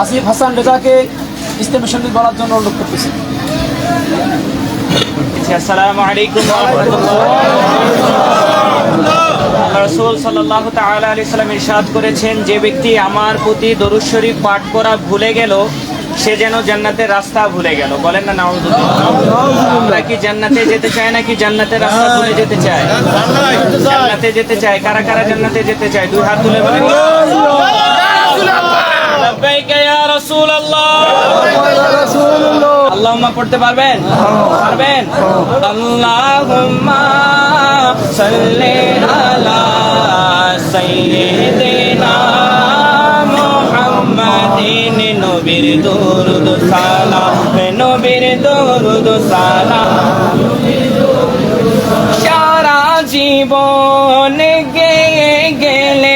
আসিফ হাসান রেজাকে ইসলামের সঙ্গে বলার জন্য অনুরোধ করতেছি। আসসালামু আলাইকুম ওয়া রাহমাতুল্লাহ। রাসূল সাল্লাল্লাহু তাআলা আলাইহি সাল্লাম ইরশাদ করেছেন, যে ব্যক্তি আমার প্রতি দরুদ শরীফ পাঠ করা ভুলে গেল সে যেন জান্নাতের রাস্তা ভুলে গেল। বলেন না নাউযুবিল্লাহ। আমরা কি জান্নাতে যেতে চাই নাকি জান্নাতের রাস্তা ভুলে যেতে চাই? জান্নাতে যেতে চাই। কারা কারা জান্নাতে যেতে চায়? দুই হাত তুলে বলেন লব্বাইক ইয়া রাসূলুল্লাহ। আল্লাহুম্মা পড়তে পারবেন? পারবেন? আল্লাহুম্মা সাল্লি আলা সাইয়্যিদিনা মুহাম্মাদিন। নবীর দরুদ সালাম, নবীর দরুদ সালাম। সারা জীবন গেয়ে গেলে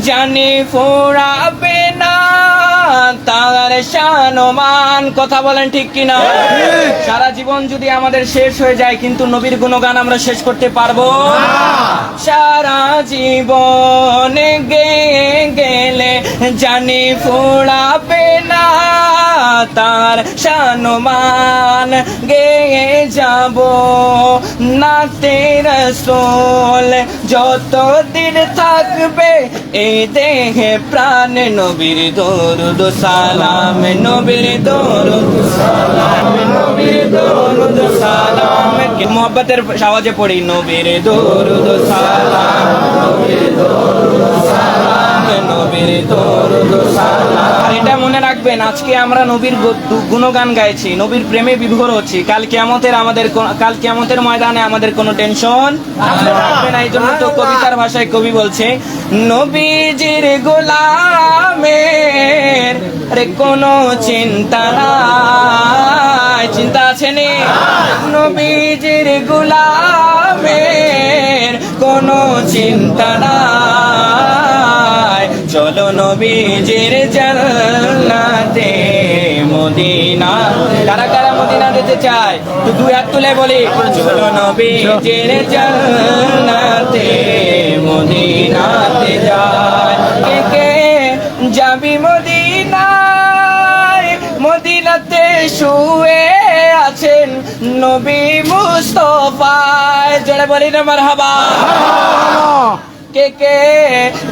জানি ফোরাবে না তার শানমান। কথা বলেন ঠিক কিনা? সারা জীবন যদি আমাদের শেষ হয়ে যায় কিন্তু নবীর গুণগান আমরা শেষ করতে পারবো? সারা জীবন গেয়ে গেলে জানি ফোড়াবে না তার শানমান। গেয়ে যাব নাতে রাসূল যত দিন থাকবে এই দেহে প্রাণ। নবীর দরুদ সালাম, নবীর দরুদ সালাম, নবীর দরুদ সালাম। মোহব্বতের আওয়াজে পড়ি নবীর দরুদ সালাম, নবীর দরুদ সালাম, নবীর দরুদ সালাম। আর এটা মনে রাখবেন, আজকে আমরা নবীর গুণগান গাইছি, নবীর প্রেমে বিভোর হচ্ছি। কাল কিয়ামতের ময়দানে আমাদের কোনো টেনশন থাকবে না। এই জন্য তো কবিতার ভাষায় কবি বলছে, নবীজির গোলামের রে কোনো চিন্তা নাই। চিন্তা আছে নি? নবীজির গোলামের কোনো চিন্তা নাই। চলো নবীজির জান্নাতে মদিনা। কারা কারা মদিনা যেতে চায়? তো দুই হাত তুলে বলি, চলো নবীজির জান্নাতে মদিনাতে যায়। কে কে যাবি মদিনায়? মদিনাতে শুয়ে আছেন নবী মুস্তাফায়। জোরে বলি না মারহাবা। কে কে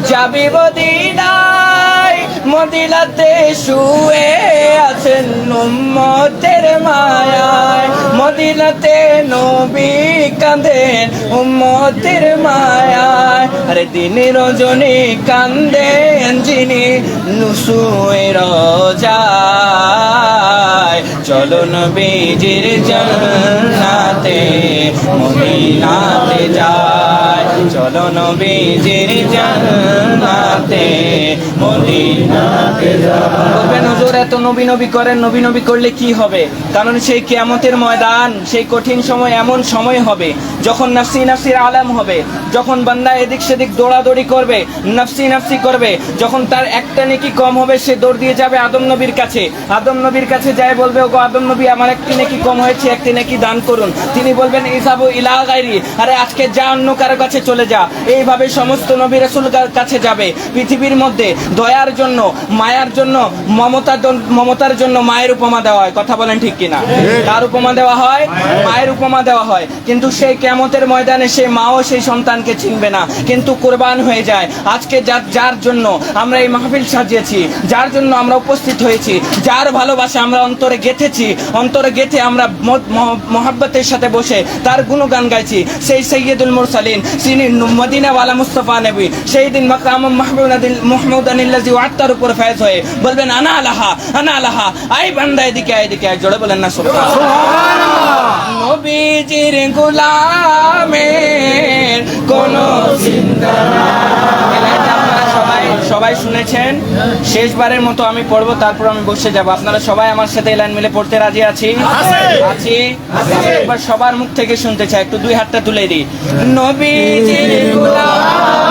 যাবি মদিনায়? মদিনাতে শুয়ে আছেন উম্মতের মায়ায়। মদিনাতে নবী কাঁদেন উম্মতের মায়ায়। আরে দিন রজনী কান্দেন যিনি শুয়ে রোজায়। চলো নবীজির জান্নাতে মদিনাতে যায়। চলো নবীজির জান্নাতে মদিনাতে যায়। বলবেন হুজুর এত নবী নবী করেন, নবী নবী করলে কি হবে? কারণ সেই কিয়ামতের ময়দান, সেই কঠিন সময় এমন সময় হবে যখন নফসি নফসির আলাম হবে, যখন বান্দা এদিক সেদিক দৌড়াদৌড়ি করবে, নফসি নফসি করবে। যখন তার একটা নেকি কম হবে সে দৌড় দিয়ে যাবে আদম নবীর কাছে। আদম নবীর কাছে যায় বলবে, ওগো আদম নবী আমার একটি নেকি কম হয়েছে, একটি নেকি দান করুন। তিনি বলবেন ইসাবু ইলা গায়রি, আরে আজকে যা অন্য কারো কাছে চলে যা। এইভাবে সমস্ত নবী রাসূল কাছে যাবে। পৃথিবীর মধ্যে দয়ার জন্য, মায়ার জন্য, মমতার জন্য মায়ের উপমা দেওয়া হয়। কথা বলেন ঠিক কিনা? কার উপমা দেওয়া হয়? মায়ের উপমা দেওয়া হয়। কিন্তু সেই কিয়ামতের ময়দানে সে মাও সেই সন্তানকে চিনবে না, কিন্তু কুরবান হয়ে যায়। আজকে যার জন্য আমরা এই মাহফিল সাজিয়েছি, যার জন্য আমরা উপস্থিত হয়েছি, যার ভালোবাসা আমরা অন্তরে গেঁথেছি, অন্তরে গেঁথে আমরা মহব্বতের সাথে বসে তার গুণগান গাইছি, সেই সৈয়দুল মুরসালিন যিনি মদিনাওয়ালা মুস্তাফা নবী, সেই দিন মাকাম মাহমুদানিল্লাযী ওয়াত্তার উপর ফয়েজ হয়ে বলবেন আনা আলাহা, আনা আলাহা। আই বান্দা এদিকে আয়, এদিকে আয়। জোরে বলেন না সুবহানাল্লাহ। নবীজির গোলামের কোনো চিন্তা নাই। সবাই শুনেছেন? শেষবারের মতো আমি পড়বো, তারপর আমি বসে যাব। আপনারা সবাই আমার সাথে এই লাইন মিলে পড়তে রাজি আছি? একবার সবার মুখ থেকে শুনতে চাই, একটু দুই হাতটা তুলে দিই। নবীজির গোলাম